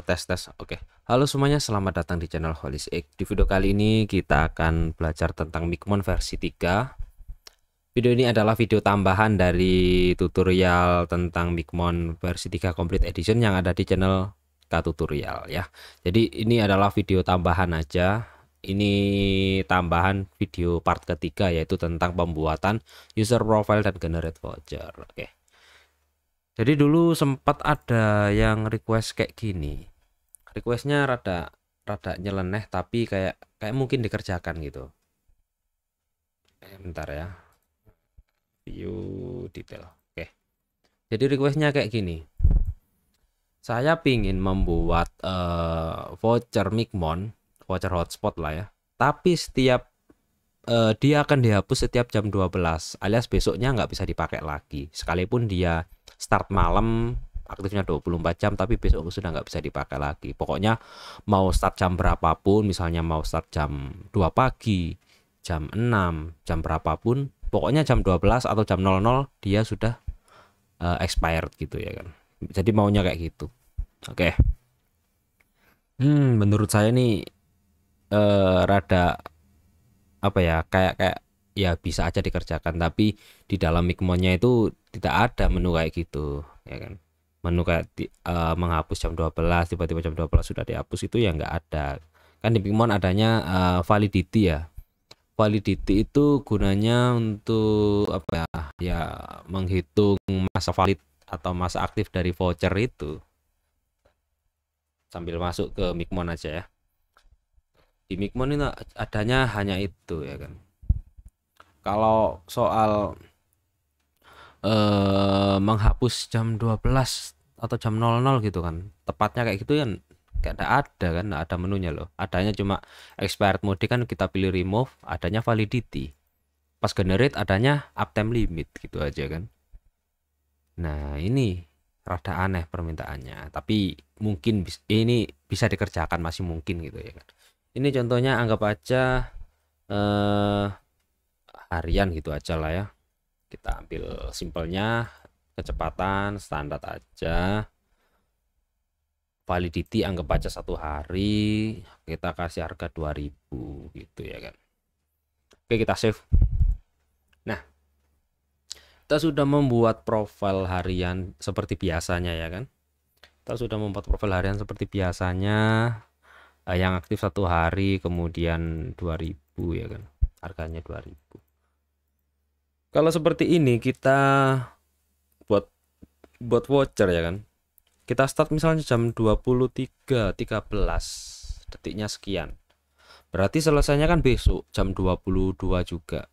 Tes. Oke. Halo semuanya, selamat datang di channel Holistic. Di video kali ini kita akan belajar tentang Micmon versi 3. Video ini adalah video tambahan dari tutorial tentang Micmon versi 3 Complete Edition yang ada di channel K Tutorial ya. Jadi ini adalah video tambahan aja. Ini tambahan video part ketiga, yaitu tentang pembuatan user profile dan generate voucher. Oke. Jadi dulu sempat ada yang request kayak gini. Requestnya rada nyeleneh, tapi kayak mungkin dikerjakan gitu. Bentar ya. View detail. Oke. Jadi requestnya kayak gini. Saya pingin membuat voucher Micmon, voucher hotspot lah ya. Tapi setiap dia akan dihapus setiap jam 12, alias besoknya nggak bisa dipakai lagi. Sekalipun dia start malam, aktifnya 24 jam, tapi besok sudah nggak bisa dipakai lagi. Pokoknya mau start jam berapapun, misalnya mau start jam 2 pagi, jam 6, jam berapapun, pokoknya jam 12 atau jam 00 dia sudah expired gitu ya kan. Jadi maunya kayak gitu. Oke. Menurut saya nih rada apa ya, kayak ya bisa aja dikerjakan, tapi di dalam Micmonnya itu tidak ada menu kayak gitu ya kan. Menu kayak menghapus jam 12, tiba-tiba jam 12 sudah dihapus, itu ya nggak ada kan. Di Micmon adanya validity ya. Validity itu gunanya untuk apa ya, ya menghitung masa valid atau masa aktif dari voucher itu. Sambil masuk ke Micmon aja ya. Di Micmon itu adanya hanya itu ya kan. Kalau soal menghapus jam 12 atau jam 00 gitu kan, tepatnya kayak gitu kan, kayak ada kan, nggak ada menunya loh. Adanya cuma expired mode kan, kita pilih remove, adanya validity. Pas generate adanya uptime limit gitu aja kan. Nah ini rada aneh permintaannya, tapi mungkin ini bisa dikerjakan, masih mungkin gitu ya kan. Ini contohnya, anggap aja harian gitu aja lah ya. Kita ambil simpelnya, kecepatan standar aja, validity anggap aja 1 hari, kita kasih harga 2000 gitu ya kan. Oke, kita save. Nah, kita sudah membuat profil harian seperti biasanya ya kan. Kita sudah membuat profil harian seperti biasanya, yang aktif 1 hari, kemudian 2000 ya kan, harganya 2000. Kalau seperti ini kita buat voucher ya kan. Kita start misalnya jam 23.13, detiknya sekian. Berarti selesainya kan besok jam 22 juga.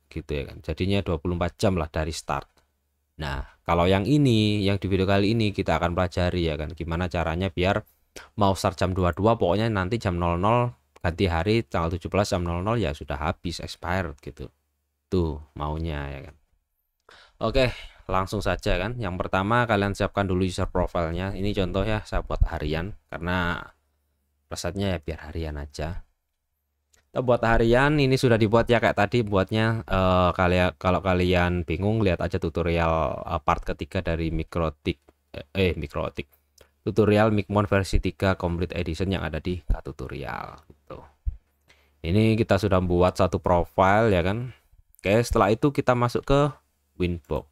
Gitu ya kan. Jadinya 24 jam lah dari start. Nah, kalau yang ini, yang di video kali ini kita akan pelajari ya kan, gimana caranya biar mau start jam 22, pokoknya nanti jam 00 ganti hari tanggal 17 jam 00 ya sudah habis, expired gitu. Tuh maunya ya kan. Oke, langsung saja kan. Yang pertama kalian siapkan dulu user profilnya. Ini contoh ya, saya buat harian karena presetnya ya biar harian aja. Kita buat harian, ini sudah dibuat ya kayak tadi buatnya. Kalau kalian bingung, lihat aja tutorial part ketiga dari Mikrotik tutorial Micmon versi 3 Complete Edition yang ada di K Tutorial gitu. Ini kita sudah buat satu profile ya kan. Oke, setelah itu kita masuk ke Winbox.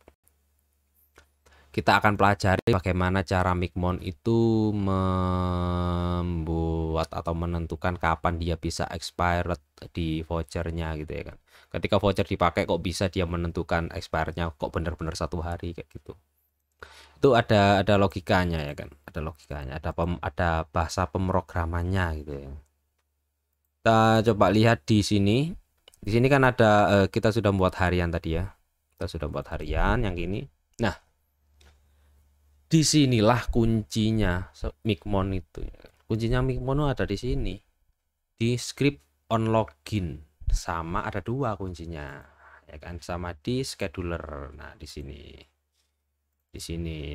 Kita akan pelajari bagaimana cara Micmon itu membuat atau menentukan kapan dia bisa expired di vouchernya gitu ya kan. Ketika voucher dipakai kok bisa dia menentukan expirednya kok benar-benar 1 hari kayak gitu. Itu ada logikanya ya kan, ada logikanya, ada bahasa pemrogramannya gitu ya. Kita coba lihat di sini. Di sini kan ada kita sudah membuat harian tadi ya. Kita sudah buat harian yang ini. Nah, disinilah kuncinya Micmon itu ya. Kuncinya Micmon ada di sini, di script on login, sama ada 2 kuncinya ya kan, sama di scheduler. Nah, di sini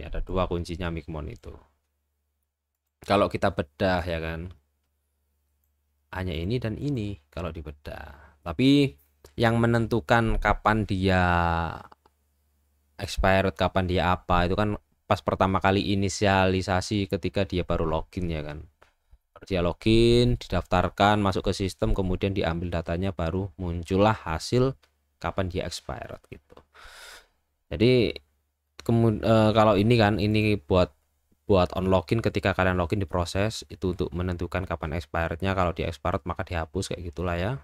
ada 2 kuncinya Micmon itu. Kalau kita bedah ya kan, hanya ini dan ini kalau dibedah. Tapi yang menentukan kapan dia expired, kapan dia apa, itu kan pas pertama kali inisialisasi ketika dia baru login ya kan. Dia login, didaftarkan, masuk ke sistem, kemudian diambil datanya, baru muncullah hasil kapan dia expired gitu. Jadi kalau ini kan ini buat on login, ketika kalian login diproses itu untuk menentukan kapan expirednya. Kalau dia expired maka dihapus kayak gitulah ya.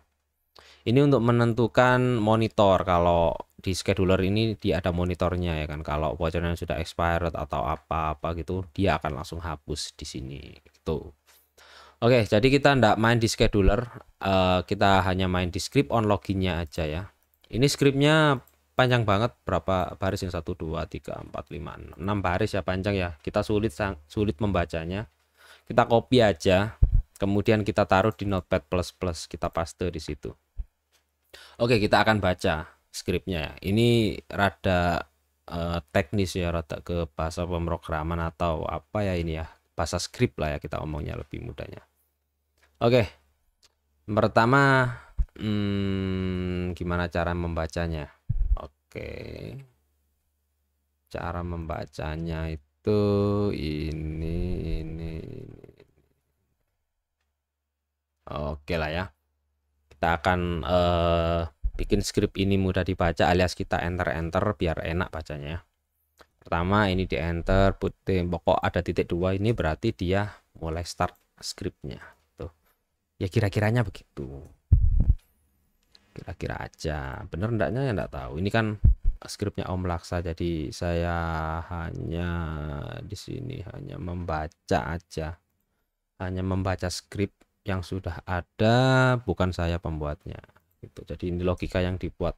Ini untuk menentukan monitor, kalau di scheduler ini dia ada monitornya ya kan. Kalau bocoran sudah expired atau apa-apa gitu, dia akan langsung hapus di sini gitu. Oke, jadi kita ndak main di scheduler, kita hanya main di script on loginnya aja ya. Ini scriptnya panjang banget, berapa baris yang 1 2 3 4 5 6 baris ya, panjang ya. Kita sulit membacanya. Kita copy aja, kemudian kita taruh di Notepad++, kita paste di situ. Oke, kita akan baca scriptnya. Ini rada teknis ya, rada ke bahasa pemrograman atau apa ya ini ya, bahasa script lah ya, kita omongnya lebih mudahnya. Oke, pertama gimana cara membacanya? Oke, cara membacanya itu ini. Oke lah ya, kita akan bikin script ini mudah dibaca, alias kita enter biar enak bacanya. Pertama ini di enter, pokok ada titik 2, ini berarti dia mulai start scriptnya tuh ya, kira-kiranya begitu, kira-kira aja. Bener enggaknya ya enggak tahu, ini kan scriptnya Om Laksa, jadi saya hanya di sini hanya membaca aja, hanya membaca script yang sudah ada, bukan saya pembuatnya gitu. Jadi ini logika yang dibuat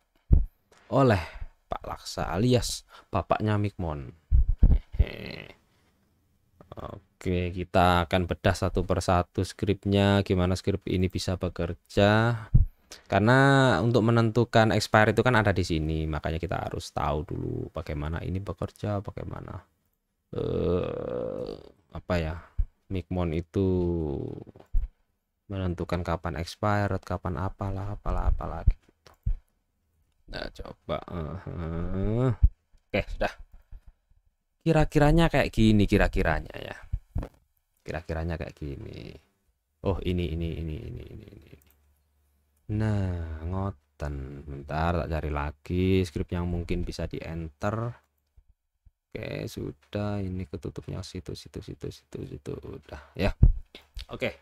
oleh Pak Laksa alias bapaknya Mikmon. Oke, kita akan bedah satu persatu skripnya, gimana skrip ini bisa bekerja. Karena untuk menentukan expire itu kan ada di sini, makanya kita harus tahu dulu bagaimana ini bekerja, bagaimana apa ya, Mikmon itu menentukan kapan expired, kapan apalah gitu. Nah, coba oke, sudah. Kira-kiranya kayak gini, kira-kiranya ya. Kira-kiranya kayak gini. Oh, ini. Nah, ngoten. Bentar, tak cari lagi script yang mungkin bisa di enter. Oke, sudah. Ini ketutupnya situ udah ya. Oke.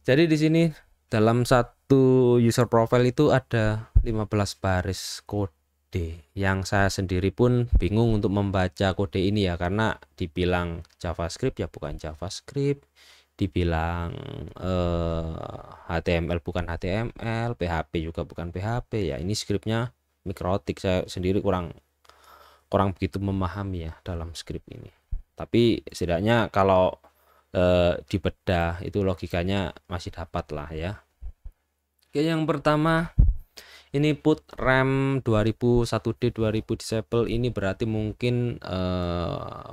Jadi di sini dalam satu user profile itu ada 15 baris kode, yang saya sendiri pun bingung untuk membaca kode ini ya, karena dibilang JavaScript ya bukan JavaScript, dibilang HTML bukan HTML, PHP juga bukan PHP ya. Ini scriptnya mikrotik, saya sendiri kurang begitu memahami ya dalam script ini. Tapi setidaknya kalau dibedah itu logikanya masih dapat lah ya. Oke, yang pertama ini put rem 2001D 2000 disable, ini berarti mungkin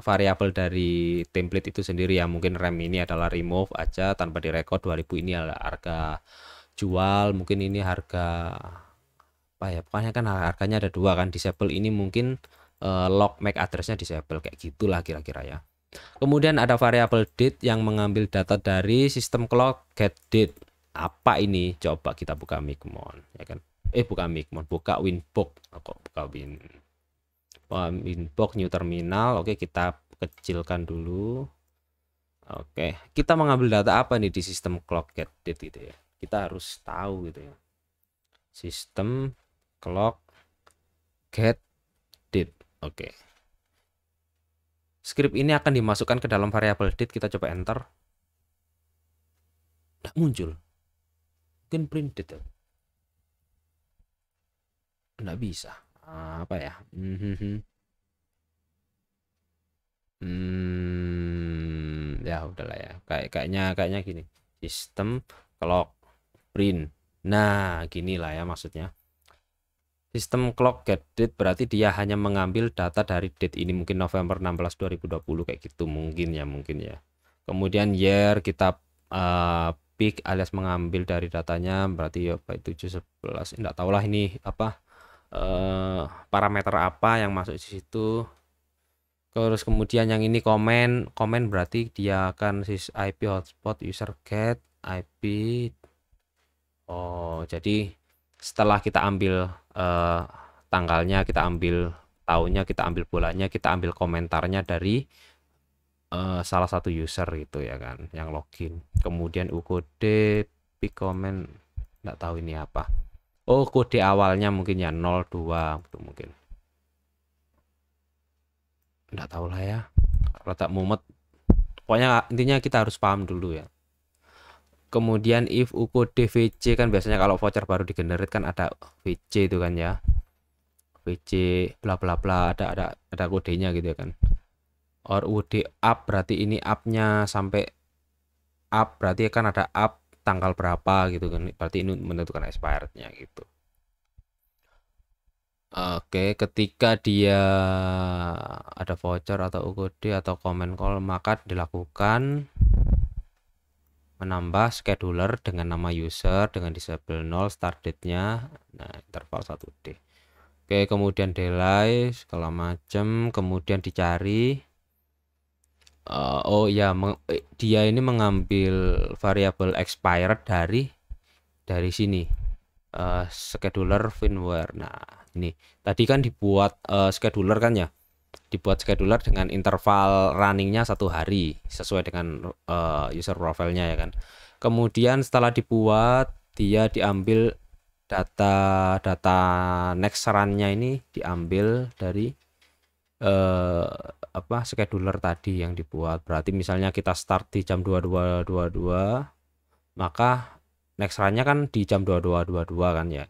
variabel dari template itu sendiri ya. Mungkin rem ini adalah remove aja tanpa direkod, 2000 ini adalah harga jual, mungkin ini harga apa ya, pokoknya kan harganya ada dua kan. Disable ini mungkin log MAC addressnya disable, kayak gitulah kira-kira ya. Kemudian ada variabel date yang mengambil data dari sistem clock get date. Apa ini? Coba kita buka Mikmon ya kan. Buka Mikmon, buka Winbox. Kok buka Winbox new terminal. Oke, kita kecilkan dulu. Oke, kita mengambil data apa nih di sistem clock get date gitu ya. Kita harus tahu gitu ya. Sistem clock get date. Oke. Script ini akan dimasukkan ke dalam variabel date. Kita coba enter. Tidak muncul. Mungkin print date. Tidak bisa. Apa ya? Ya udahlah ya. Kayaknya gini. Sistem clock print. Nah, gini lah ya maksudnya. Sistem clock get date berarti dia hanya mengambil data dari date ini, mungkin November 16 2020 kayak gitu mungkin ya. Kemudian year kita pick alias mengambil dari datanya, berarti ya by 711. Enggak tahulah ini apa parameter apa yang masuk di situ. Terus kemudian yang ini komen, berarti dia akan IP hotspot user get IP. Oh, jadi setelah kita ambil tanggalnya, kita ambil tahunnya, kita ambil bulannya, kita ambil komentarnya dari salah satu user gitu ya kan, yang login. Kemudian ukode pick comment, nggak tahu ini apa. Oh, kode awalnya mungkin ya 02 gitu mungkin. Nggak tahu lah ya. Letak mumet. Pokoknya intinya kita harus paham dulu ya. Kemudian if ukode VC kan biasanya kalau voucher baru digenerate kan ada VC itu kan ya. VC bla bla bla, ada kodenya gitu ya kan. Or UD up berarti ini up-nya sampai up, berarti kan ada up tanggal berapa gitu kan. Berarti ini menentukan expirednya gitu. Oke, ketika dia ada voucher atau UKD atau comment call, maka dilakukan menambah scheduler dengan nama user dengan disable 0 start date-nya, nah interval 1D. Oke, kemudian delay segala macam, kemudian dicari. Oh ya, dia ini mengambil variabel expired dari sini. Scheduler firmware. Nah, ini tadi kan dibuat scheduler kan ya, dibuat scheduler dengan interval runningnya 1 hari sesuai dengan user profile-nya ya kan. Kemudian setelah dibuat, dia diambil data next run-nya ini diambil dari scheduler tadi yang dibuat. Berarti misalnya kita start di jam 22.22, maka next run-nya kan di jam 22.22 kan ya,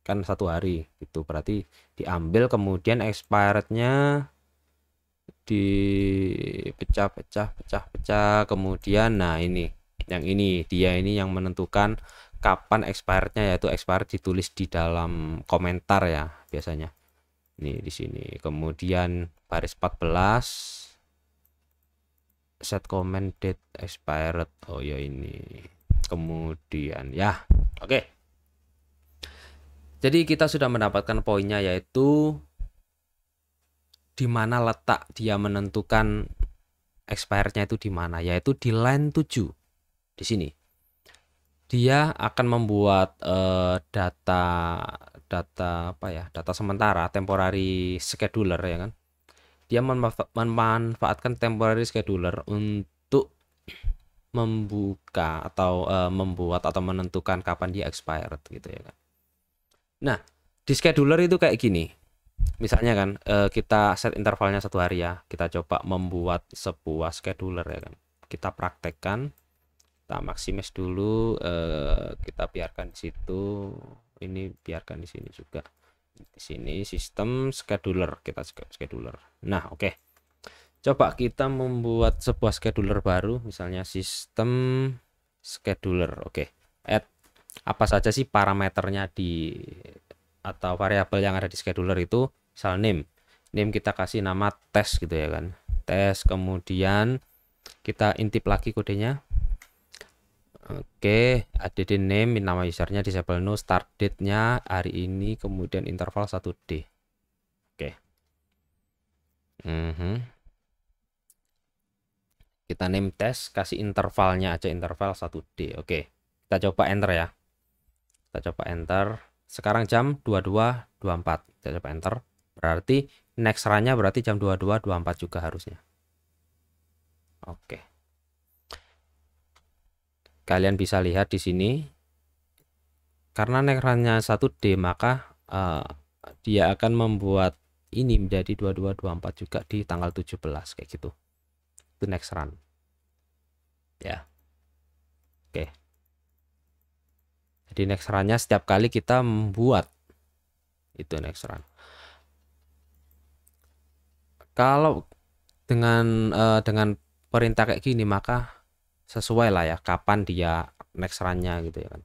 kan 1 hari itu. Berarti diambil kemudian expirednya dipecah, kemudian nah ini yang ini, dia ini yang menentukan kapan expirednya, yaitu expired ditulis di dalam komentar ya biasanya. Ini di sini. Kemudian baris 14 set comment date expired. Oh ya ini. Kemudian ya. Oke. Jadi kita sudah mendapatkan poinnya, yaitu di mana letak dia menentukan expirednya itu di mana, yaitu di line 7. Di sini. Dia akan membuat data sementara, temporary scheduler ya kan. Dia memanfaatkan temporary scheduler untuk membuka atau membuat atau menentukan kapan dia expired gitu ya kan. Nah, di scheduler itu kayak gini. Misalnya kan kita set intervalnya 1 hari ya. Kita coba membuat sebuah scheduler ya kan. Kita praktekkan. Kita maksimis dulu, kita biarkan di situ. Ini biarkan di sini juga. Di sini sistem scheduler, kita scheduler. Nah, oke. Coba kita membuat sebuah scheduler baru, misalnya sistem scheduler. Oke. Add apa saja sih parameternya atau variabel yang ada di scheduler itu. Misal name kita kasih nama tes gitu ya kan. Tes, kemudian kita intip lagi kodenya. Oke, add name, nama usernya disable no, start date-nya hari ini, kemudian interval 1D. Oke. Kita name tes, kasih intervalnya aja, interval 1D. Oke. Kita coba enter ya. Kita coba enter. Sekarang jam 22.24. Kita coba enter. Berarti next run-nya berarti jam 22.24 juga harusnya. Oke. Kalian bisa lihat di sini, karena next run-nya 1D, maka dia akan membuat ini menjadi 22.24 juga di tanggal 17 kayak gitu. Itu next run. Ya. Oke. Jadi next run-nya setiap kali kita membuat itu next run. Kalau dengan perintah kayak gini, maka sesuai lah ya kapan dia next run-nya gitu ya kan.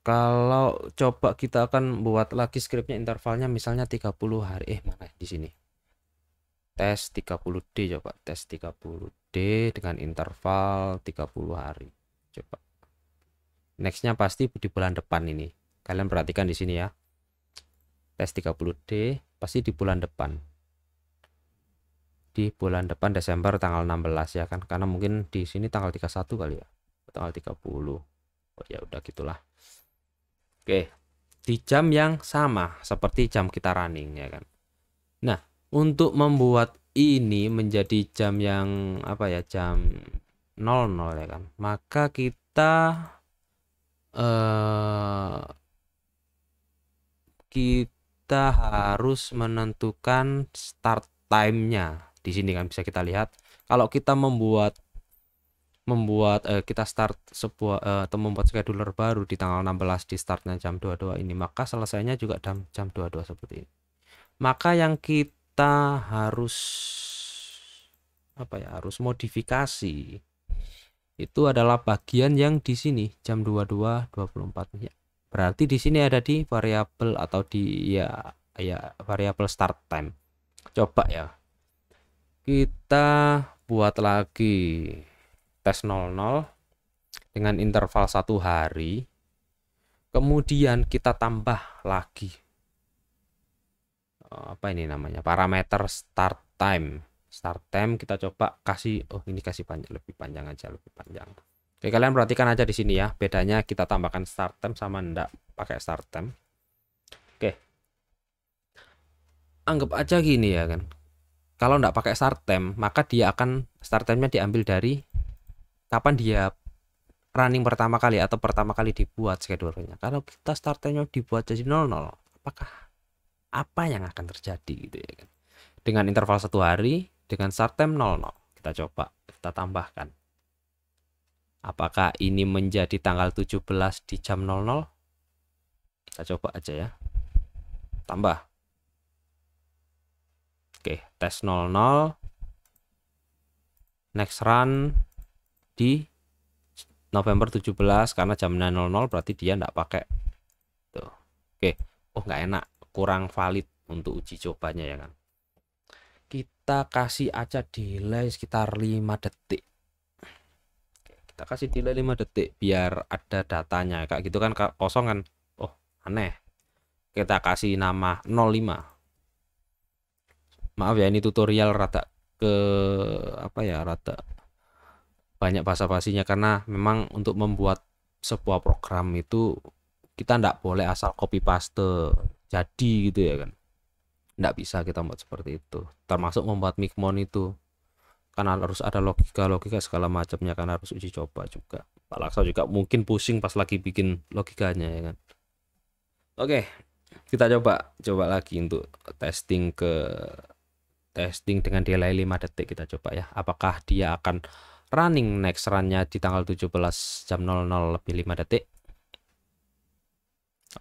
Kalau coba kita akan buat lagi scriptnya, intervalnya misalnya 30 hari. Mana di sini? Tes 30D, coba tes 30D dengan interval 30 hari. Coba. Nextnya pasti di bulan depan ini. Kalian perhatikan di sini ya. Tes 30D pasti di bulan depan. di bulan depan Desember tanggal 16 ya kan, karena mungkin di sini tanggal 31 kali ya, tanggal 30. Oh ya udah gitulah. Oke, di jam yang sama seperti jam kita running ya kan. Nah, untuk membuat ini menjadi jam yang apa ya, jam 00 ya kan, maka kita harus menentukan start time-nya. Di sini kan bisa kita lihat kalau kita kita start sebuah atau membuat scheduler baru di tanggal 16 di startnya jam 22 ini, maka selesainya juga jam 22 seperti ini. Maka yang kita harus apa ya, harus modifikasi itu adalah bagian yang di sini jam 22.24 ya. Berarti di sini ada di variabel atau di variabel start time. Coba ya. Kita buat lagi tes 00 dengan interval 1 hari. Kemudian kita tambah lagi apa ini namanya, parameter start time. Start time kita coba kasih, ini kasih lebih panjang aja, lebih panjang. Oke, kalian perhatikan aja di sini ya, bedanya kita tambahkan start time sama enggak pakai start time. Oke, anggap aja gini ya kan, kalau enggak pakai start time, maka dia akan start time-nya diambil dari kapan dia running pertama kali atau pertama kali dibuat schedule-nya. Kalau kita start time-nya dibuat jadi 00, apakah apa yang akan terjadi gitu ya kan? Dengan interval 1 hari dengan start time 00, kita coba kita tambahkan. Apakah ini menjadi tanggal 17 di jam 00? Kita coba aja ya. Tambah. Oke, tes 00. Next run di November 17 karena jamnya 00 berarti dia enggak pakai. Tuh. Oke, nggak enak, kurang valid untuk uji cobanya ya kan. Kita kasih aja delay sekitar 5 detik. Kita kasih delay 5 detik biar ada datanya. Kayak gitu kan kosong kan. Oh, aneh. Kita kasih nama 05. Maaf ya, ini tutorial rada rada banyak basa-basinya karena memang untuk membuat sebuah program itu kita ndak boleh asal copy paste jadi gitu ya kan. Ndak bisa kita buat seperti itu. Termasuk membuat micmon itu karena harus ada logika segala macamnya, karena harus uji coba juga. Pak Laksa juga mungkin pusing pas lagi bikin logikanya ya kan. Oke, kita coba lagi untuk testing dengan delay 5 detik. Kita coba ya, apakah dia akan running next run-nya di tanggal 17 jam 00 lebih 5 detik.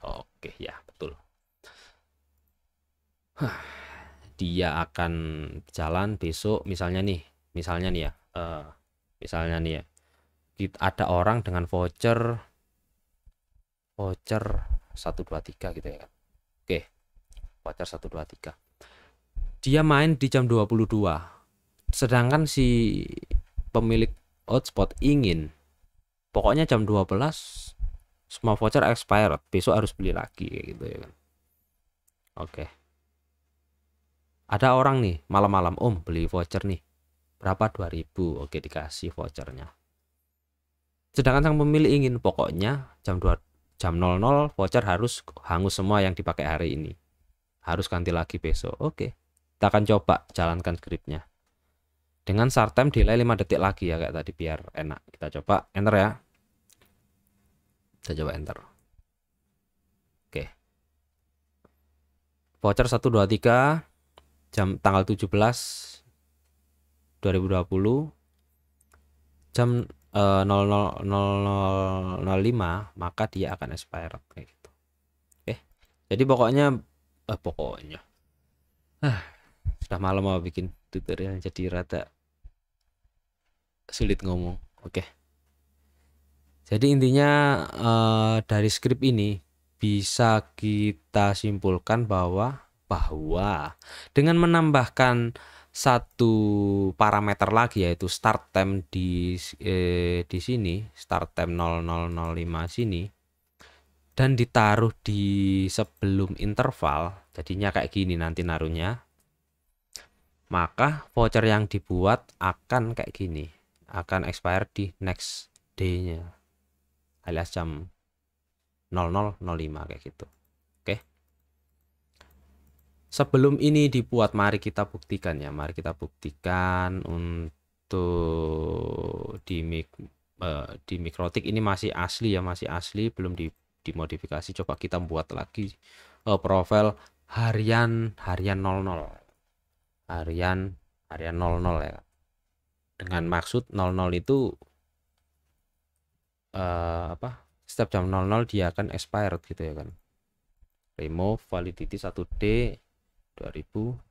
Oke ya, betul. Dia akan jalan besok misalnya nih ya, ada orang dengan voucher 123 gitu ya kan. Oke, voucher 123. Dia main di jam 22. Sedangkan si pemilik hotspot ingin pokoknya jam 12 semua voucher expired, besok harus beli lagi kayak gitu ya kan. Oke. Ada orang nih malam-malam, Om beli voucher nih, berapa? 2000. Oke, dikasih vouchernya. Sedangkan sang pemilik ingin pokoknya jam 00 voucher harus hangus semua yang dipakai hari ini, harus ganti lagi besok. Oke, kita akan coba jalankan scriptnya dengan start time delay 5 detik lagi ya kayak tadi biar enak. Kita coba enter ya. Kita coba enter. Oke. Voucher 123 jam tanggal 17 2020 jam 00.05, maka dia akan expired kayak gitu. Oke. Jadi pokoknya sudah malam mau bikin tutorial jadi rada sulit ngomong. Oke. Jadi intinya dari script ini bisa kita simpulkan bahwa dengan menambahkan satu parameter lagi yaitu start time di sini, start time 0005 sini, dan ditaruh di sebelum interval, jadinya kayak gini nanti naruhnya. maka voucher yang dibuat akan kayak gini, akan expire di next day-nya alias jam 00.05 kayak gitu. Oke. Sebelum ini dibuat, mari kita buktikan ya. Mari kita buktikan untuk di Mikrotik ini masih asli ya, masih asli, belum dimodifikasi. Coba kita buat lagi profil harian 00. Harian 00 ya. Dengan maksud 00 itu apa? Setiap jam 00 dia akan expired gitu ya kan. Remove validity 1D 2000.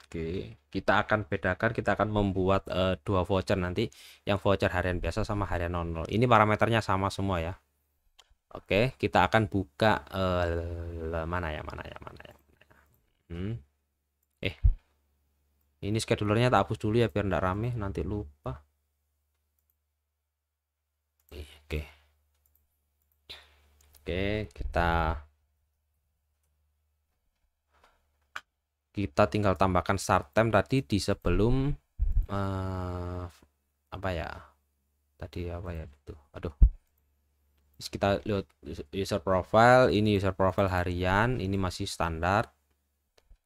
Oke, kita akan bedakan, kita akan membuat dua voucher nanti, yang voucher harian biasa sama harian 00. Ini parameternya sama semua ya. Oke, kita akan buka mana ya. Eh, ini schedulernya tak hapus dulu ya biar enggak rame nanti lupa. Oke. Oke, kita tinggal tambahkan start time tadi di sebelum apa ya? Tadi apa ya itu? Aduh. Kita lihat user profile, ini user profile harian, ini masih standar.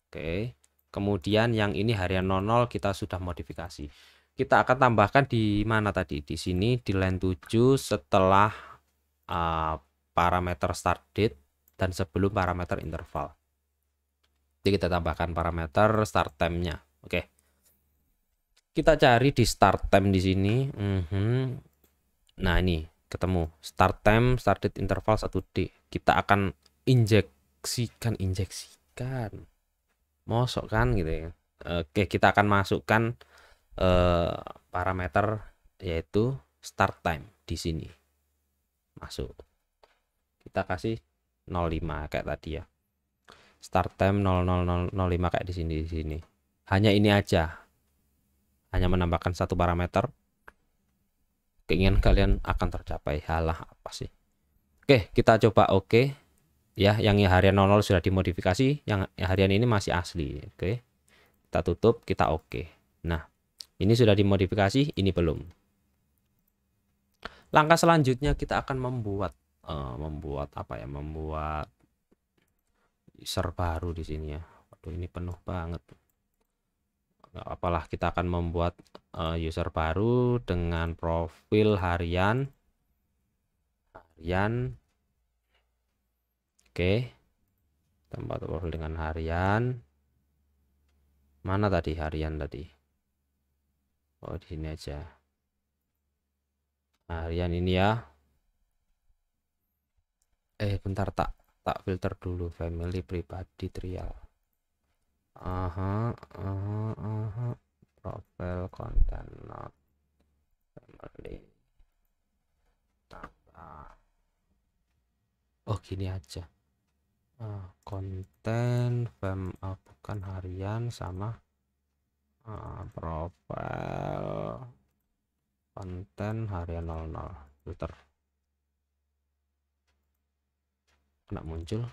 Oke. Kemudian yang ini harian 00 kita sudah modifikasi. Kita akan tambahkan di mana tadi? Di sini di line 7 setelah parameter start date dan sebelum parameter interval. Jadi kita tambahkan parameter start time-nya. Oke. Kita cari di start time di sini. Nah, ini ketemu start time, start date, interval 1D. Kita akan injeksikan mosok kan gitu ya. Oke, kita akan masukkan parameter yaitu start time di sini. Masuk. Kita kasih 05 kayak tadi ya. Start time 00.05 kayak di sini. Hanya ini aja. Hanya menambahkan satu parameter. Keinginan kalian akan tercapai. Halah apa sih? Oke, kita coba oke. Ya, yang harian 00 sudah dimodifikasi, yang harian ini masih asli. Oke. Kita tutup, kita oke. Nah, ini sudah dimodifikasi, ini belum. Langkah selanjutnya kita akan membuat apa ya? Membuat user baru di sini ya. Waduh, ini penuh banget. Nggak apalah, kita akan membuat user baru dengan profil harian. Oke. Tempat profil dengan harian. Mana tadi harian tadi? Oh, di sini aja. Harian ini ya. Bentar, tak filter dulu, family, pribadi, trial. Profile, konten, not, family. Oh, gini aja. Konten, bukan harian, sama profile, konten harian 00. Filter. Nggak muncul.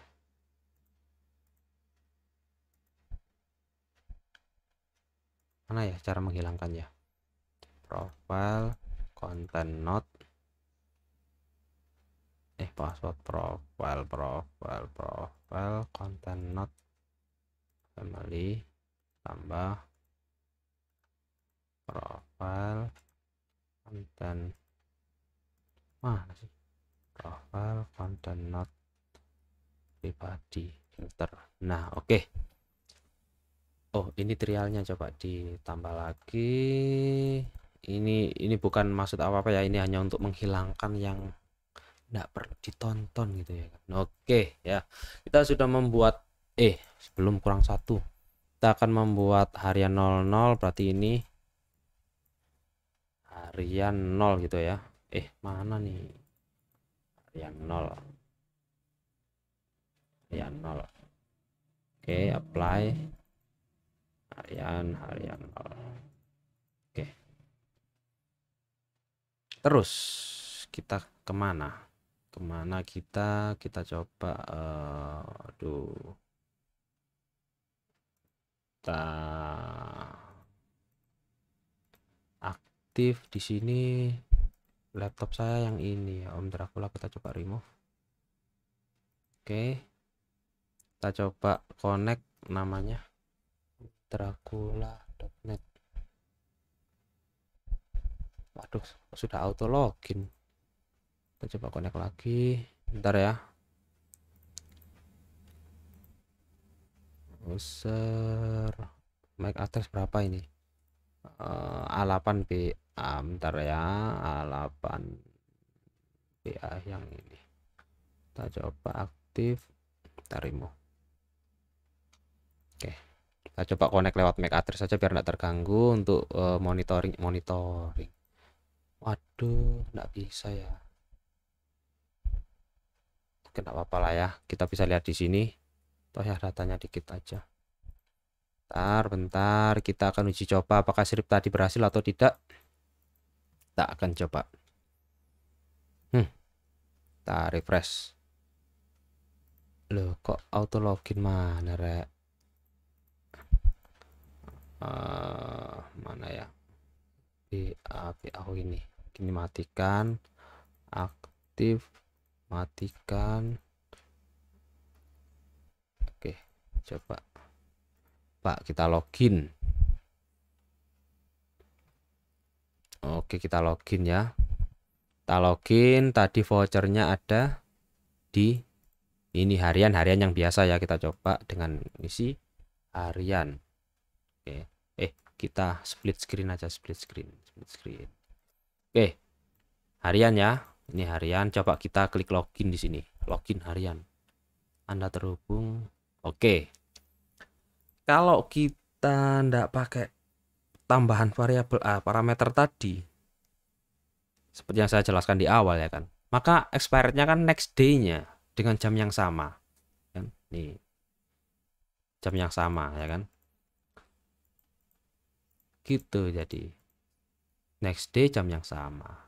Mana ya cara menghilangkannya? Profile, konten, not, password, profile, konten, not, family, tambah profile, konten, mana sih? Profile, konten, not, pribadi, filter. Nah, oke. Oh, ini trialnya coba ditambah lagi. Ini bukan maksud apa-apa ya, ini hanya untuk menghilangkan yang tidak perlu ditonton gitu ya kan. Oke ya, kita sudah membuat sebelum kurang satu, kita akan membuat harian 00, berarti ini harian 0 gitu ya. Mana nih harian 0? Harian 0. Oke, apply harian 0. Oke, terus kita kemana kita coba. Aduh, kita aktif di sini. Laptop saya yang ini ya, Om Dracula, kita coba remove. Oke, kita coba connect namanya dracula.net. Waduh, sudah auto login. Kita coba connect lagi, bentar ya. User MAC address berapa ini? A8BA, bentar ya, A8BA yang ini. Kita coba aktif, kita remove. Oke, kita coba connect lewat MAC address saja biar tidak terganggu untuk monitoring. Waduh, nggak bisa ya. Oke, nggak apa-apa lah ya, kita bisa lihat di sini. Toh ya datanya dikit aja. Bentar, kita akan uji coba apakah script tadi berhasil atau tidak. Kita akan coba. Kita refresh. Loh, kok auto login mana, Rek? Mana ya? ini. Ini matikan, aktif, matikan. Oke, coba. Pak, kita login. Oke, kita login ya. Kita login, tadi vouchernya ada di ini harian yang biasa ya. Kita coba dengan isi harian. Oke, kita split screen aja, split screen. Oke, harian ya. Ini harian. Coba kita klik login di sini. Login harian. Anda terhubung. Oke. Kalau kita ndak pakai tambahan variabel parameter tadi, seperti yang saya jelaskan di awal ya kan, maka expirednya kan next day-nya dengan jam yang sama kan, nih jam yang sama ya kan, gitu. Jadi next day jam yang sama.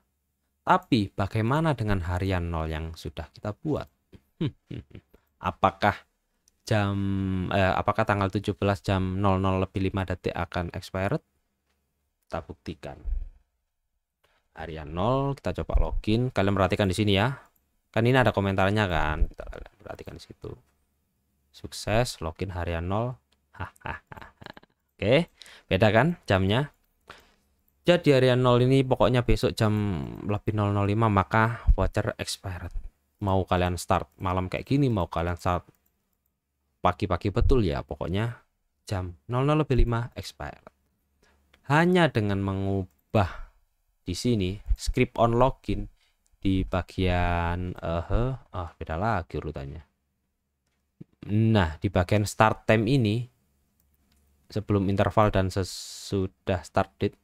Tapi bagaimana dengan harian 0 yang sudah kita buat? Apakah tanggal 17 jam 00:05 akan expired? Kita buktikan. Harian 0, kita coba login. Kalian perhatikan di sini ya. Kan ini ada komentarnya kan. Kita perhatikan di situ. Sukses login harian 0. Oke, beda kan jamnya? Jadi harian 0 ini pokoknya besok jam lebih 00:05 maka voucher expired. Mau kalian start malam kayak gini, mau kalian start pagi-pagi betul ya, pokoknya jam 00:05 expired. Hanya dengan mengubah di sini script on login di bagian beda lagi urutannya. Nah, di bagian start time ini sebelum interval dan sesudah start date,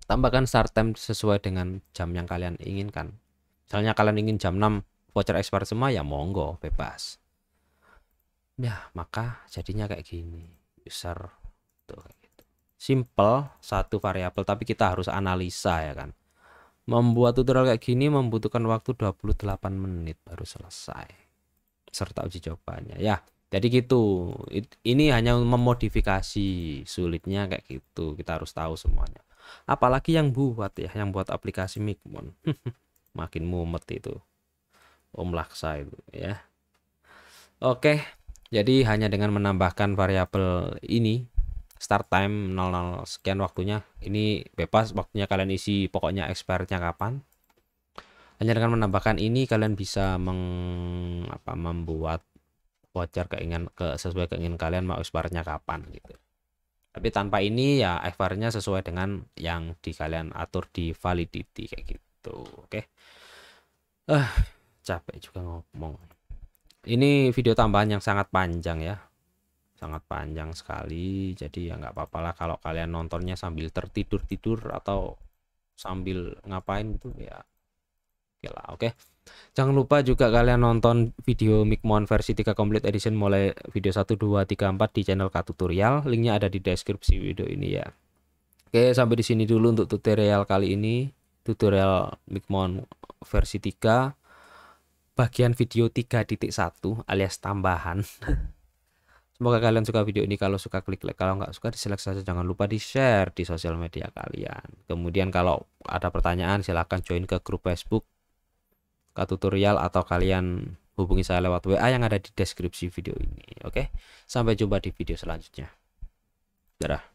tambahkan start time sesuai dengan jam yang kalian inginkan. Misalnya kalian ingin jam 6 voucher expired semua, ya monggo, bebas. Ya, maka jadinya kayak gini. User tuh kayak gitu. Simple, satu variabel tapi kita harus analisa ya kan. Membuat tutorial kayak gini membutuhkan waktu 28 menit baru selesai. Serta uji cobanya ya. Jadi gitu. Ini hanya memodifikasi, sulitnya kayak gitu. Kita harus tahu semuanya. Apalagi yang buat ya, yang buat aplikasi Micmon. Makin mumet itu. Om Laksa itu ya. Oke. Jadi hanya dengan menambahkan variabel ini start time 00 sekian waktunya, ini bebas waktunya kalian isi, pokoknya expirednya kapan. Hanya dengan menambahkan ini kalian bisa membuat voucher sesuai keinginan kalian mau expirednya kapan gitu. Tapi tanpa ini ya expirednya sesuai dengan yang kalian atur di validity kayak gitu. Oke. Capek juga ngomong. Ini video tambahan yang sangat panjang ya, sangat panjang sekali. Jadi ya nggak apa-apa lah kalau kalian nontonnya sambil tertidur atau sambil ngapain gitu ya. Oke lah, oke. Jangan lupa juga kalian nonton video Micmon versi 3 complete edition mulai video 1, 2, 3, 4 di channel K Tutorial. Linknya ada di deskripsi video ini ya. Oke, sampai di sini dulu untuk tutorial kali ini. Tutorial Micmon versi 3. Bagian video 3.1 alias tambahan. Semoga kalian suka video ini. Kalau suka klik like, kalau nggak suka dislike saja. Jangan lupa di share di sosial media kalian. Kemudian kalau ada pertanyaan silahkan join ke grup Facebook Kak Tutorial, atau kalian hubungi saya lewat WA yang ada di deskripsi video ini. Oke, sampai jumpa di video selanjutnya. Dadah.